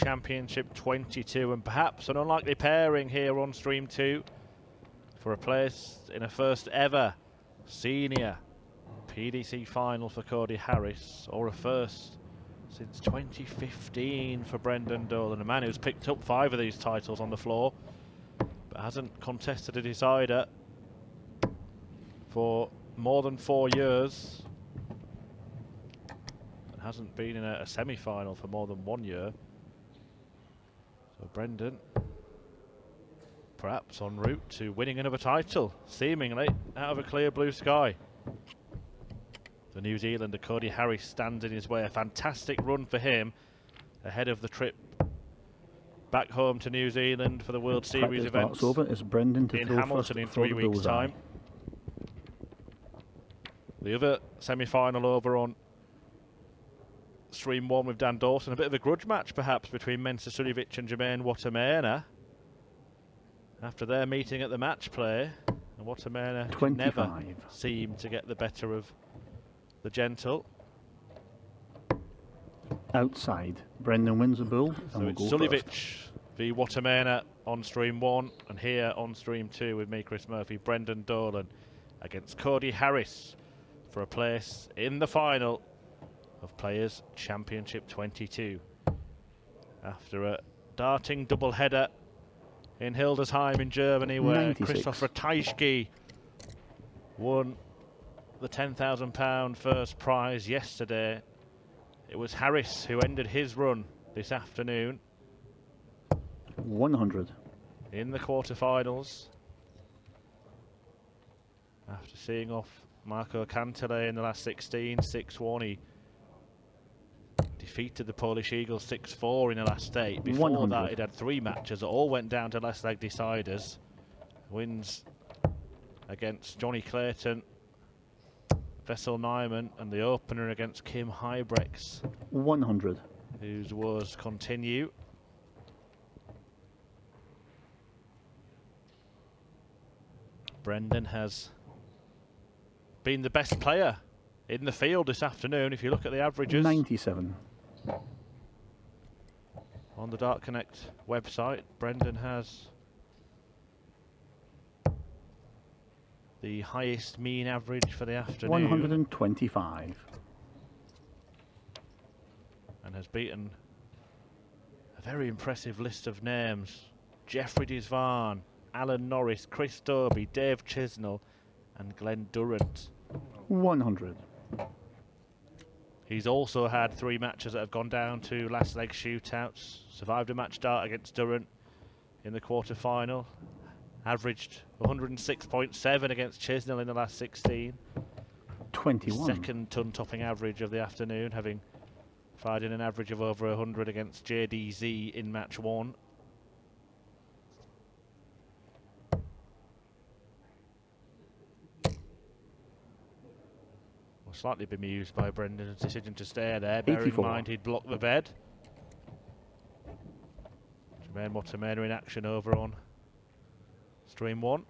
Championship 22, and perhaps an unlikely pairing here on Stream 2 for a place in a first ever senior PDC final for Cody Harris, or a first since 2015 for Brendan Dolan, a man who's picked up 5 of these titles on the floor but hasn't contested a decider for more than 4 years, and hasn't been in a semi-final for more than 1 year. So Brendan perhaps en route to winning another title, seemingly out of a clear blue sky. The New Zealander Cody Harris stands in his way. A fantastic run for him ahead of the trip back home to New Zealand for the World Series events over. It's Brendan to in Hamilton in 3 weeks' time. The other semi-final over on Stream 1 with Dan Dawson. A bit of a grudge match perhaps between Mensah Suljovic and Jermaine Watermena after their meeting at the match play, and Watermena never seemed to get the better of the gentle. Outside, Brendan wins the bull. So it's Suljovic v Watermena on Stream 1, and here on Stream 2 with me, Chris Murphy, Brendan Dolan against Cody Harris for a place in the final of Players Championship 22. After a darting double-header in Hildesheim in Germany, where 96. Christopher Teichke won the £10,000 first prize yesterday, it was Harris who ended his run this afternoon 100 in the quarterfinals after seeing off Marco Cantele in the last 16, 6-1. He defeated the Polish Eagles 6-4 in the last 8. Before 100. that, he'd had 3 matches that all went down to last leg deciders. Wins against Johnny Clayton, Vessel Nyman, and the opener against Kim Hybrex. 100. Whose woes continue. Brendan has been the best player in the field this afternoon, if you look at the averages. 97. On the Dart Connect website, Brendan has the highest mean average for the afternoon. 125. And has beaten a very impressive list of names. Jeffrey Disvan, Alan Norris, Chris Dobie, Dave Chisnell and Glenn Durrant. 100. He's also had 3 matches that have gone down to last leg shootouts. Survived a match start against Durrant in the quarter-final. Averaged 106.7 against Chisnell in the last 16. 21. Second ton-topping average of the afternoon, having fired in an average of over 100 against JDZ in match 1. Slightly bemused by Brendan's decision to stay there, bearing 84. in mind he'd blocked the bed. Jermaine Watermena in action over on Stream 1.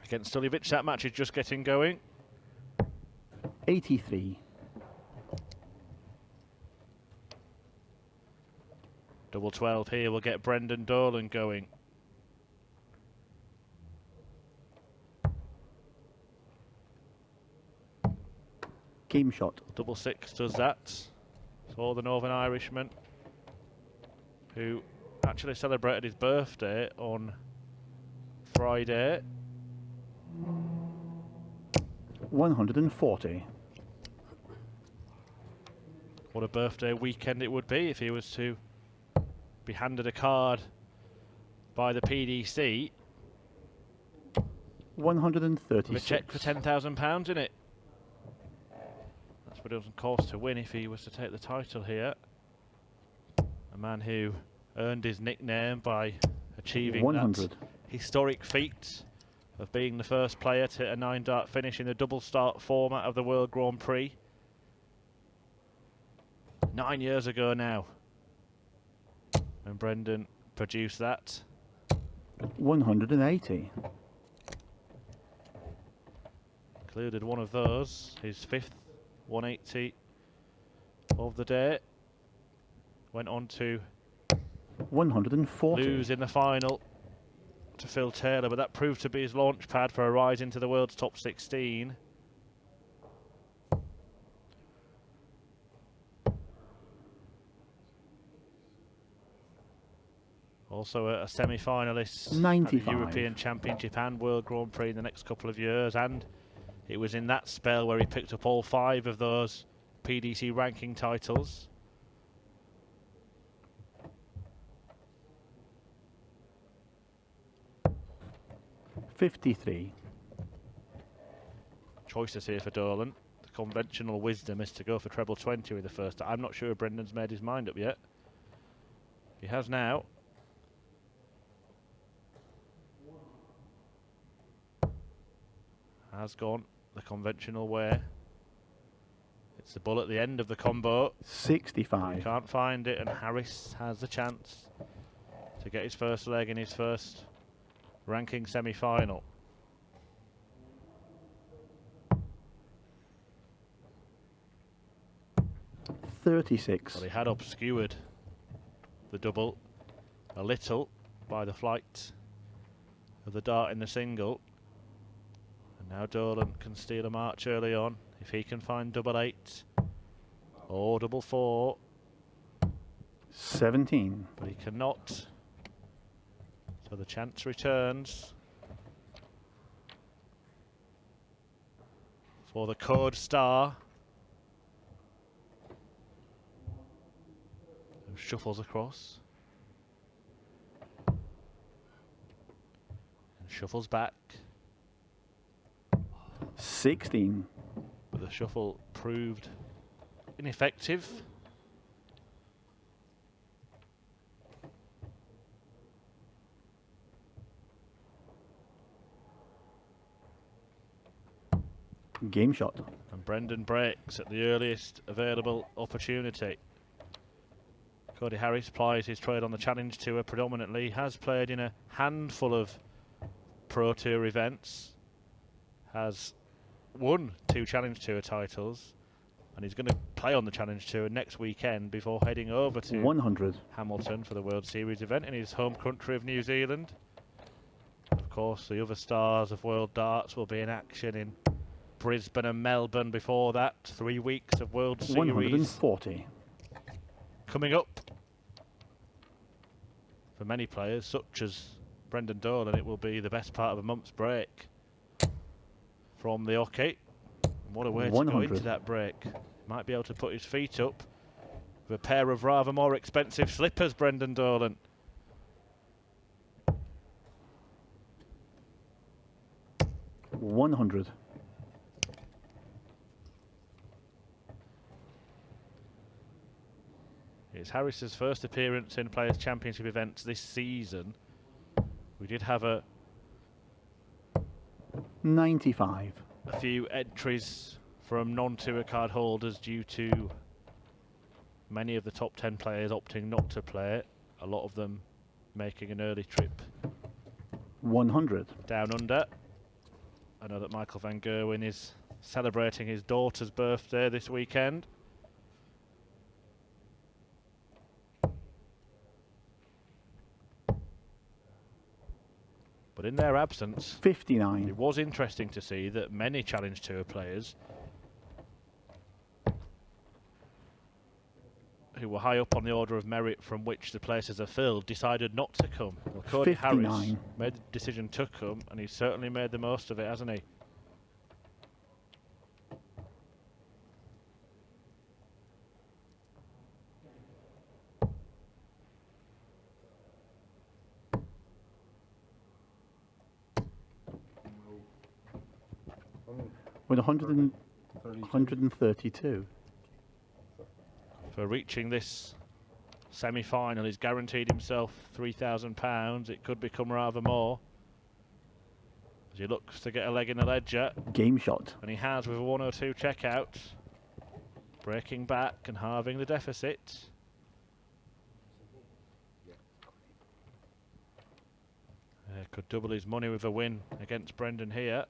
Against Suljovic, that match is just getting going. 83. Double 12 here will get Brendan Dolan going. Game shot. Double 6 does that for the Northern Irishman, who actually celebrated his birthday on Friday. 140. What a birthday weekend it would be if he was to be handed a card by the PDC 136. with a cheque for £10,000 in it. That's what it was on course to win if he was to take the title here. A man who earned his nickname by achieving 100. that historic feat of being the first player to hit a 9-dart finish in the double start format of the World Grand Prix. 9 years ago now, when Brendan produced that. 180. Included one of those, his 5th 180 of the day. went on to 140. lose in the final to Phil Taylor, but that proved to be his launch pad for a rise into the world's top 16. Also a semi-finalist 95. at the European Championship and World Grand Prix in the next couple of years, and it was in that spell where he picked up all 5 of those PDC ranking titles. $53. Choices here for Dolan. The conventional wisdom is to go for treble 20 with the first. I'm not sure Brendan's made his mind up yet. He has now. Has gone the conventional way. It's the bull at the end of the combo. 65. He can't find it, and Harris has the chance to get his first leg in his first ranking semi-final. $36. Well, he had obscured the double a little by the flight of the dart in the single. And now Dolan can steal a march early on if he can find double 8 or double 4. 17. But he cannot. So the chance returns for the code star. Who shuffles across. And shuffles back. 16. But the shuffle proved ineffective. Game shot. And Brendan breaks at the earliest available opportunity. Cody Harris plies his trade on the Challenge Tour predominantly. Has played in a handful of Pro Tour events. Has won 2 Challenge Tour titles. And he's going to play on the Challenge Tour next weekend before heading over to 100. Hamilton for the World Series event in his home country of New Zealand. Of course, the other stars of World Darts will be in action in Brisbane and Melbourne before that. 3 weeks of World Series 140. coming up. For many players, such as Brendan Dolan, it will be the best part of a month's break from the hockey. And what a way to 100. go into that break. Might be able to put his feet up with a pair of rather more expensive slippers, Brendan Dolan. $100. It's Harris's first appearance in Players' Championship events this season. We did have a 95. few entries from non-tour card holders due to many of the top 10 players opting not to play it. A lot of them making an early trip 100. down under. I know that Michael van Gerwen is celebrating his daughter's birthday this weekend. But in their absence, 59. it was interesting to see that many Challenge Tour players who were high up on the order of merit from which the places are filled decided not to come. Well, Cody Harris 59. made the decision to come, and he's certainly made the most of it, hasn't he? With 132. For reaching this semi-final, he's guaranteed himself £3,000. It could become rather more as he looks to get a leg in the ledger, Game shot. and he has with a 102 checkout, breaking back and halving the deficit. Could double his money with a win against Brendan here.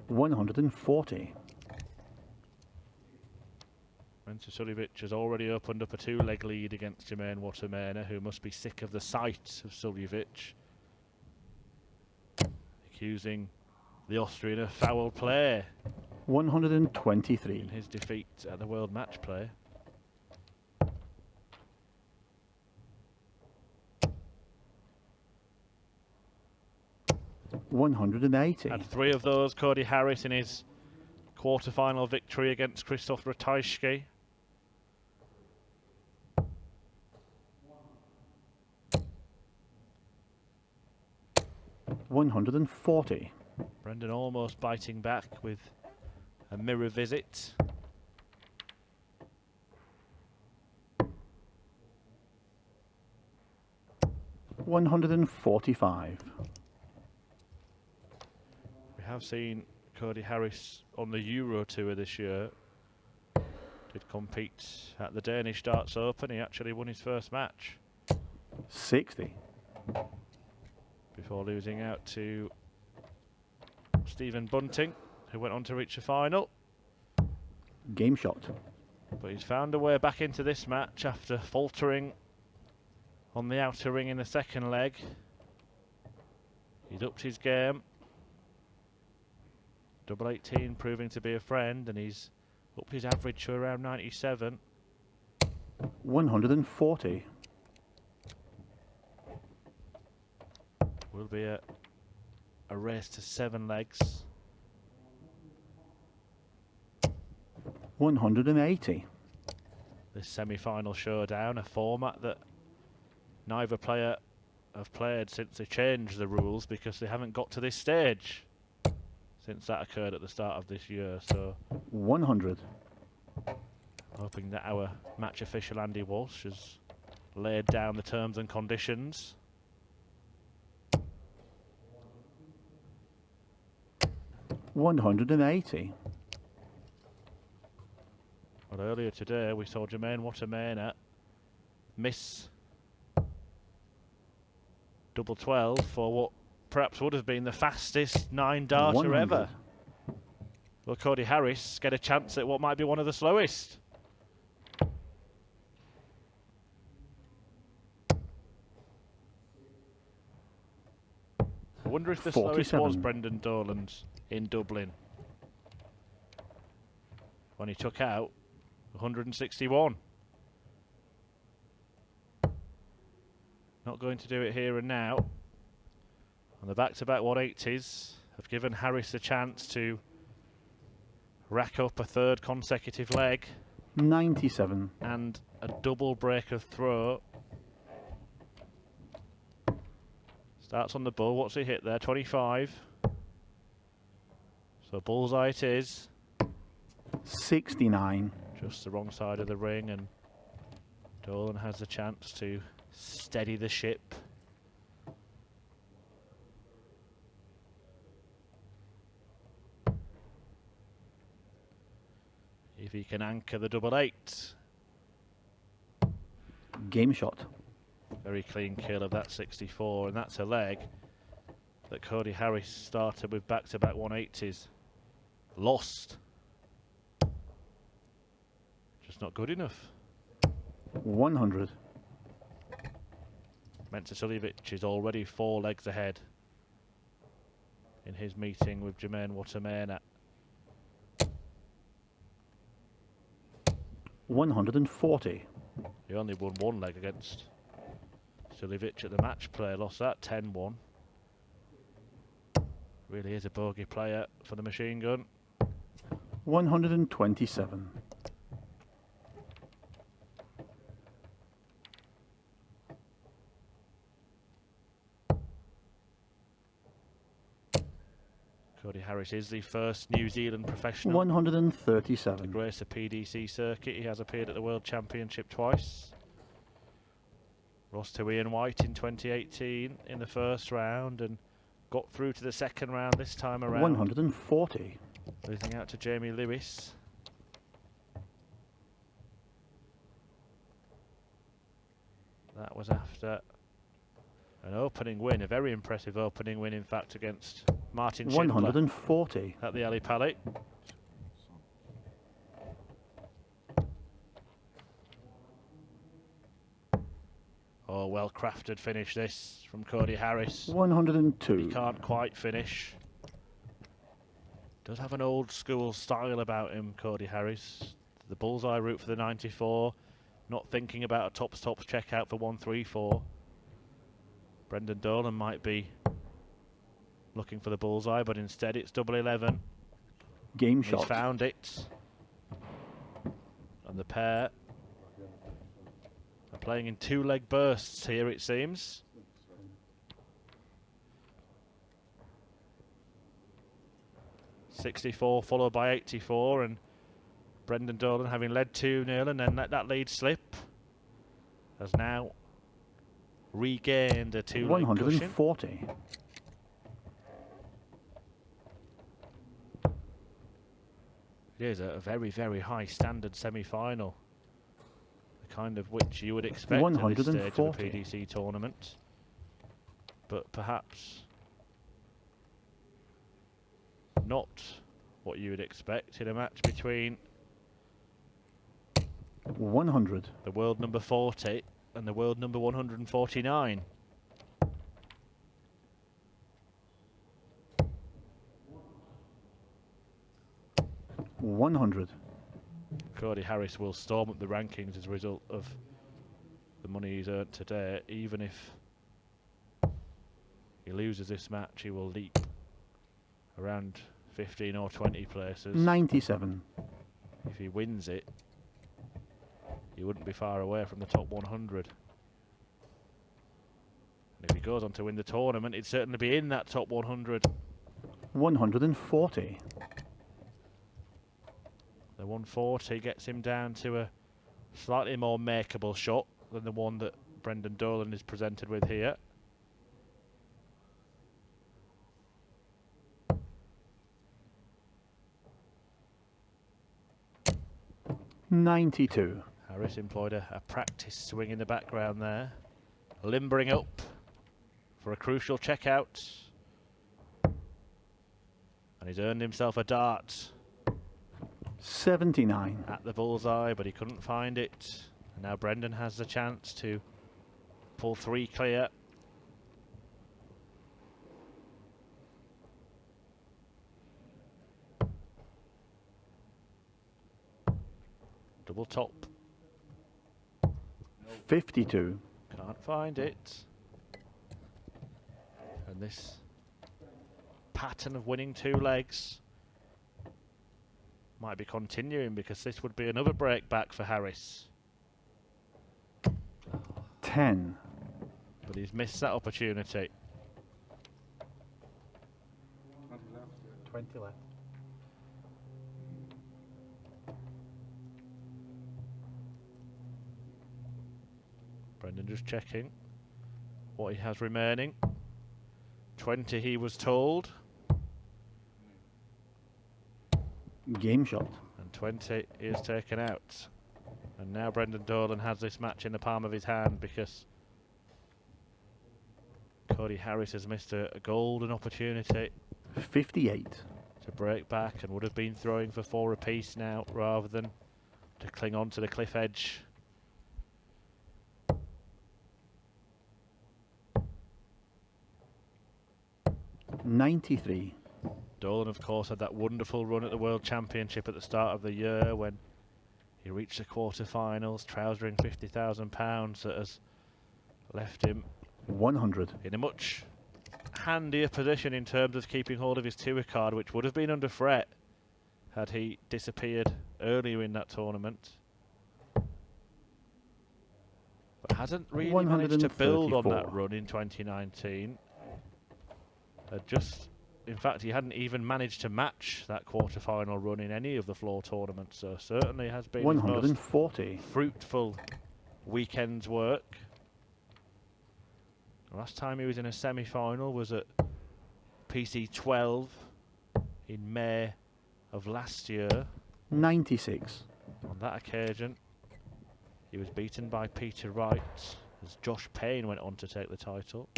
140. Suljevic has already opened up a 2-leg lead against Jermaine Watermena, who must be sick of the sight of Suljevic, accusing the Austrian of foul play 123. in his defeat at the World Match Play. $180. Had 3 of those, Cody Harris, in his quarter-final victory against Krzysztof Ratajski. $140. Brendan almost biting back with a mirror visit. $145. We have seen Cody Harris on the Euro Tour this year. Did compete at the Danish Darts Open. He actually won his first match 60. before losing out to Stephen Bunting, who went on to reach the final. Game shot. But he's found a way back into this match after faltering on the outer ring in the second leg. He's upped his game. Double 18 proving to be a friend, and he's upped his average to around 97. 140. Will be a race to 7 legs. 180. This semi-final showdown, a format that neither player have played since they changed the rules, because they haven't got to this stage since that occurred at the start of this year. So 100. hoping that our match official Andy Walsh has laid down the terms and conditions. $180. Well, earlier today we saw Jermaine Watermena miss double 12 for what perhaps would have been the fastest 9-darter 100. ever. Will Cody Harris get a chance at what might be one of the slowest? I wonder if the 47. slowest was Brendan Dolan's in Dublin, when he took out 161. Not going to do it here and now. And the back-to-back 180s have given Harris a chance to rack up a 3rd consecutive leg 97. and a double break of throw. Starts on the bull. What's he hit there? 25. So bullseye it is. 69. Just the wrong side of the ring, and Dolan has the chance to steady the ship. If he can anchor the double 8. Game shot. Very clean kill of that 64, and that's a leg that Cody Harris started with back-to-back 180s. Lost. Just not good enough. 100. Suljevic is already 4 legs ahead in his meeting with Jermaine Watermena. 140. He only won 1 leg against Suljevic at the match play, lost that 10-1. Really is a bogey player for the machine gun. 127. Cody Harris is the first New Zealand professional 137. to grace the PDC circuit. He has appeared at the World Championship twice. Lost to Ian White in 2018 in the first round and got through to the second round this time around. 140. Losing out to Jamie Lewis. That was after an opening win, a very impressive opening win in fact, against Martin Schindler 140. at the Ali Pally. Oh, well crafted finish this from Cody Harris. 102. He can't quite finish. Does have an old school style about him, Cody Harris. The bullseye route for the 94. Not thinking about a tops checkout for 134. Brendan Dolan might be looking for the bullseye, but instead it's double 11. Game He's shot. found it. And the pair are playing in two-leg bursts here, it seems. .64 followed by 84, and Brendan Dolan, having led 2-0 and then let that lead slip, has now regained a two-leg cushion. 140. It is a very, very high standard semi-final, the kind of which you would expect at this stage of a 140. PDC tournament, but perhaps not what you would expect in a match between 100. the world number 40 and the world number 149. $100. Cody Harris will storm up the rankings as a result of the money he's earned today. Even if he loses this match, he will leap around 15 or 20 places. 97. If he wins it, he wouldn't be far away from the top 100. And if he goes on to win the tournament, he'd certainly be in that top 100. 140. The 140 gets him down to a slightly more makeable shot than the one that Brendan Dolan is presented with here. $92. Harris employed a practice swing in the background there, limbering up for a crucial checkout. And he's earned himself a dart 79. at the bullseye, but he couldn't find it. And now Brendan has the chance to pull three clear. Double top. 52. Can't find it. And this pattern of winning two legs might be continuing, because this would be another break back for Harris. 10. But he's missed that opportunity. 20 left. Brendan just checking what he has remaining. 20 he was told. Game shot. And 20 is taken out. And now Brendan Dolan has this match in the palm of his hand, because Cody Harris has missed a golden opportunity 58. to break back, and would have been throwing for 4 apiece now rather than to cling on to the cliff edge. $93. Dolan, of course, had that wonderful run at the World Championship at the start of the year when he reached the quarterfinals, trousering £50,000 that has left him 100. in a much handier position in terms of keeping hold of his tour card, which would have been under threat had he disappeared earlier in that tournament. But hasn't really managed to build on that 134. run in 2019. In fact, he hadn't even managed to match that quarter-final run in any of the floor tournaments, so certainly has been his most 140. fruitful weekend's work. Last time he was in a semi-final was at PC12 in May of last year. 96. On that occasion, he was beaten by Peter Wright as Josh Payne went on to take the title.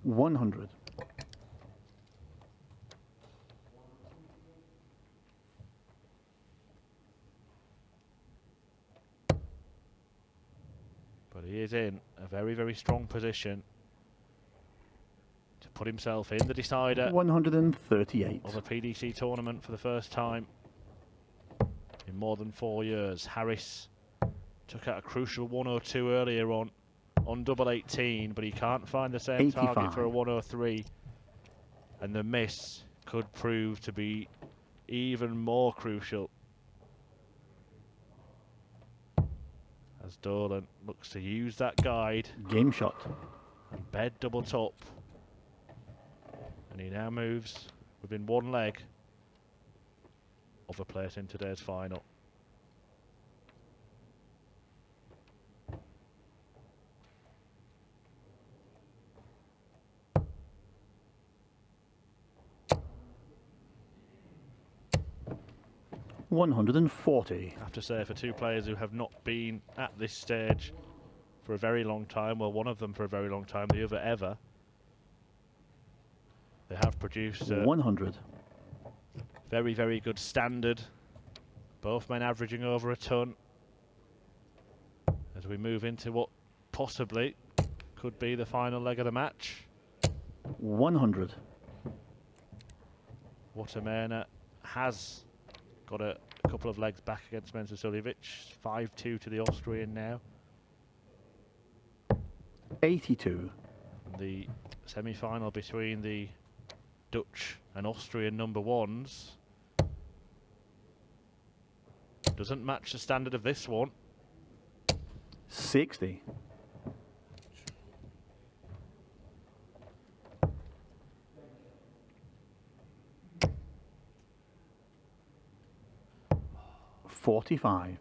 100. But he is in a very, very strong position to put himself in the decider 138. of a PDC tournament for the first time in more than 4 years. Harris took out a crucial 102 earlier on double 18, but he can't find the same 85. target for a 103, and the miss could prove to be even more crucial as Dolan looks to use that guide Game shot. and bed double top, and he now moves within one leg of a place in today's final. $140. I have to say, for two players who have not been at this stage for a very long time, well, one of them for a very long time, the other ever, they have produced a 100. very, very good standard. Both men averaging over a ton as we move into what possibly could be the final leg of the match. 100. Watermena has got a couple of legs back against Mensa Suljevic. 5-2 to the Austrian now. 82. The semi-final between the Dutch and Austrian number ones doesn't match the standard of this one. 60. $45.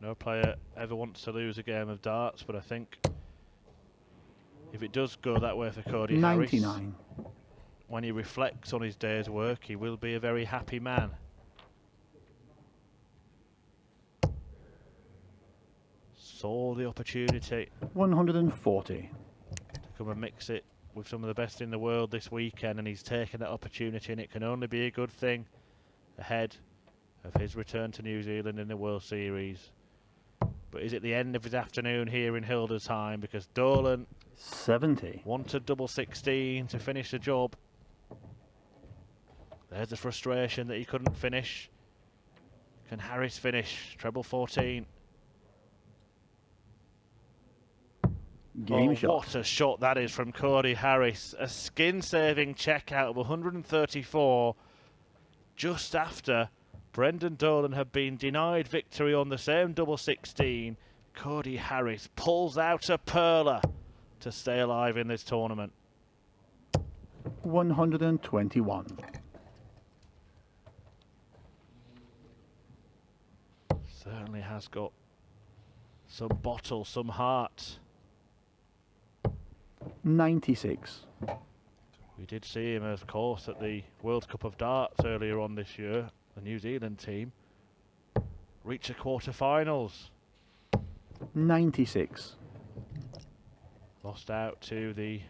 No player ever wants to lose a game of darts, but I think if it does go that way for Cody 99. Harris, when he reflects on his day's work, he will be a very happy man. Saw the opportunity 140. to come and mix it with some of the best in the world this weekend, and he's taken that opportunity, and it can only be a good thing ahead of his return to New Zealand in the World Series. But is it the end of his afternoon here in Hildesheim? Because Dolan 70. wanted double 16 to finish the job. There's the frustration that he couldn't finish. Can Harris finish? Treble 14. Game shot. What a shot that is from Cody Harris. A skin-saving check out of 134 just after Brendan Dolan had been denied victory on the same double 16. Cody Harris pulls out a perler to stay alive in this tournament. 121. Certainly has got some bottle, some heart. 96. We did see him, of course, at the World Cup of Darts earlier on this year. The New Zealand team reach the quarter-finals. 96. Lost out to the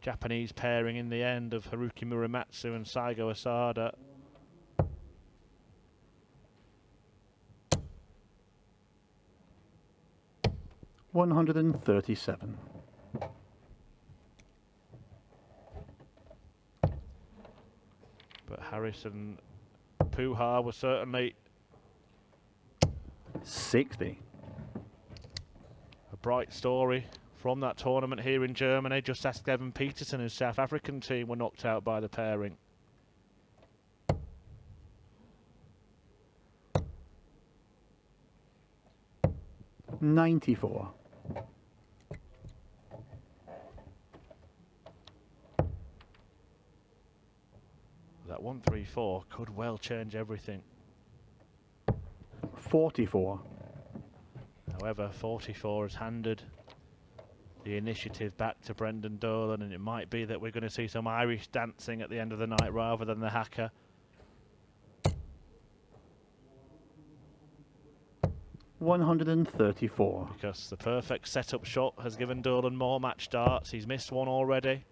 Japanese pairing in the end of Haruki Muramatsu and Saigo Asada. $137. But Harris and Puha were certainly 60. a bright story from that tournament here in Germany. Just ask Evan Peterson, whose South African team were knocked out by the pairing. $94. That 134 could well change everything. 44. However, 44 has handed the initiative back to Brendan Dolan, and it might be that we're going to see some Irish dancing at the end of the night rather than the haka. 134. Because the perfect setup shot has given Dolan more match darts. He's missed one already.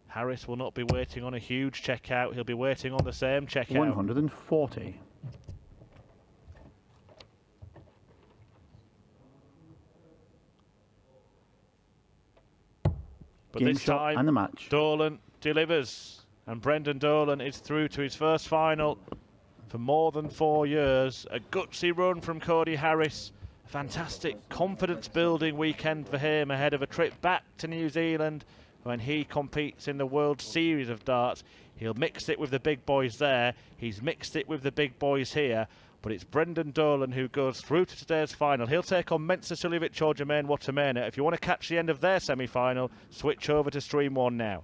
Harris will not be waiting on a huge checkout. He'll be waiting on the same checkout. 140. But Game this shot time, and the match. Dolan delivers. And Brendan Dolan is through to his first final for more than 4 years. A gutsy run from Cody Harris. A fantastic confidence-building weekend for him ahead of a trip back to New Zealand when he competes in the World Series of Darts. He'll mix it with the big boys there. He's mixed it with the big boys here. But it's Brendan Dolan who goes through to today's final. He'll take on Mensah Suljovic or Jermaine Watamena. If you want to catch the end of their semi-final, switch over to Stream 1 now.